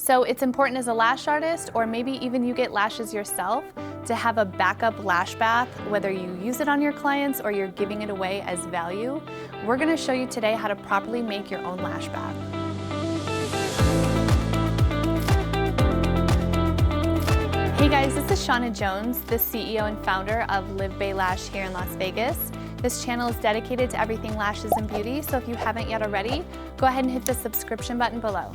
So it's important as a lash artist, or maybe even you get lashes yourself, to have a backup lash bath, whether you use it on your clients or you're giving it away as value. We're gonna show you today how to properly make your own lash bath. Hey guys, this is Shauna Jones, the CEO and founder of LivBay Lash here in Las Vegas. This channel is dedicated to everything lashes and beauty, so if you haven't yet already, go ahead and hit the subscription button below.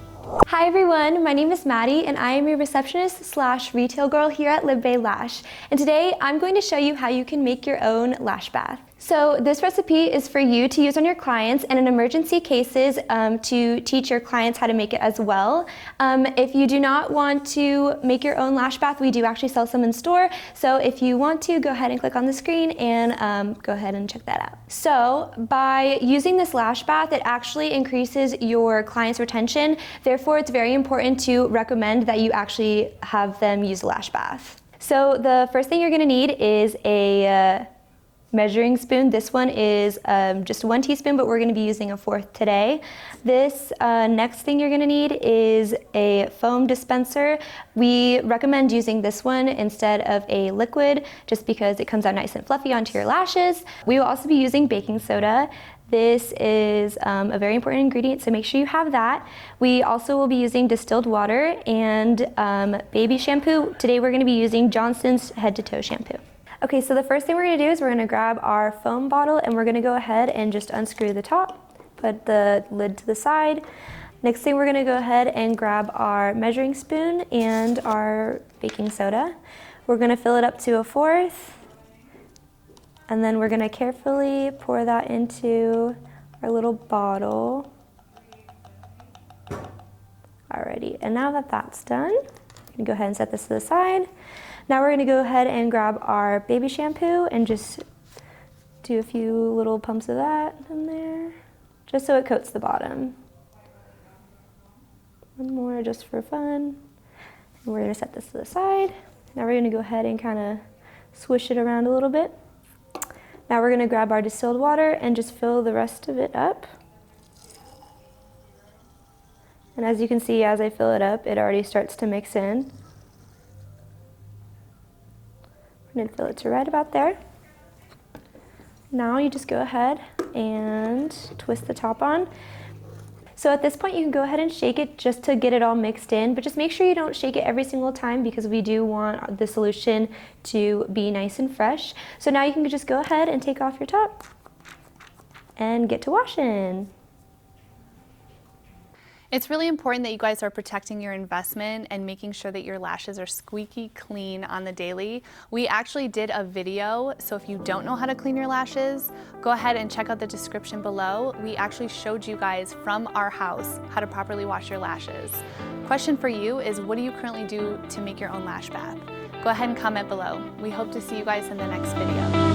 Hi everyone, my name is Maddie and I am your receptionist / retail girl here at LivBay Lash. And today I'm going to show you how you can make your own lash bath. So this recipe is for you to use on your clients and in emergency cases to teach your clients how to make it as well. If you do not want to make your own lash bath, we do actually sell some in store. So if you want to, go ahead and click on the screen and go ahead and check that out. So by using this lash bath, it actually increases your client's retention. Therefore, it's very important to recommend that you actually have them use a lash bath. So the first thing you're gonna need is a measuring spoon. This one is just 1 teaspoon, but we're gonna be using a 1/4 today. This next thing you're gonna need is a foam dispenser. We recommend using this one instead of a liquid, just because it comes out nice and fluffy onto your lashes. We will also be using baking soda. This is a very important ingredient, so make sure you have that. We also will be using distilled water and baby shampoo. Today we're gonna be using Johnson's Head to Toe shampoo. Okay, so the first thing we're gonna do is we're gonna grab our foam bottle and we're gonna go ahead and just unscrew the top, put the lid to the side. Next thing we're gonna go ahead and grab our measuring spoon and our baking soda. We're gonna fill it up to a 1/4, and then we're gonna carefully pour that into our little bottle. Alrighty, and now that that's done, I'm gonna go ahead and set this to the side. Now we're gonna go ahead and grab our baby shampoo and just do a few little pumps of that in there, just so it coats the bottom. One more just for fun. And we're gonna set this to the side. Now we're gonna go ahead and kind of swish it around a little bit. Now we're gonna grab our distilled water and just fill the rest of it up. And as you can see, as I fill it up, it already starts to mix in. I'm gonna fill it to right about there. Now you just go ahead and twist the top on. So at this point you can go ahead and shake it just to get it all mixed in, but just make sure you don't shake it every single time because we do want the solution to be nice and fresh. So now you can just go ahead and take off your top and get to washing. It's really important that you guys are protecting your investment and making sure that your lashes are squeaky clean on the daily. We actually did a video, so if you don't know how to clean your lashes, go ahead and check out the description below. We actually showed you guys from our house how to properly wash your lashes. Question for you is, what do you currently do to make your own lash bath? Go ahead and comment below. We hope to see you guys in the next video.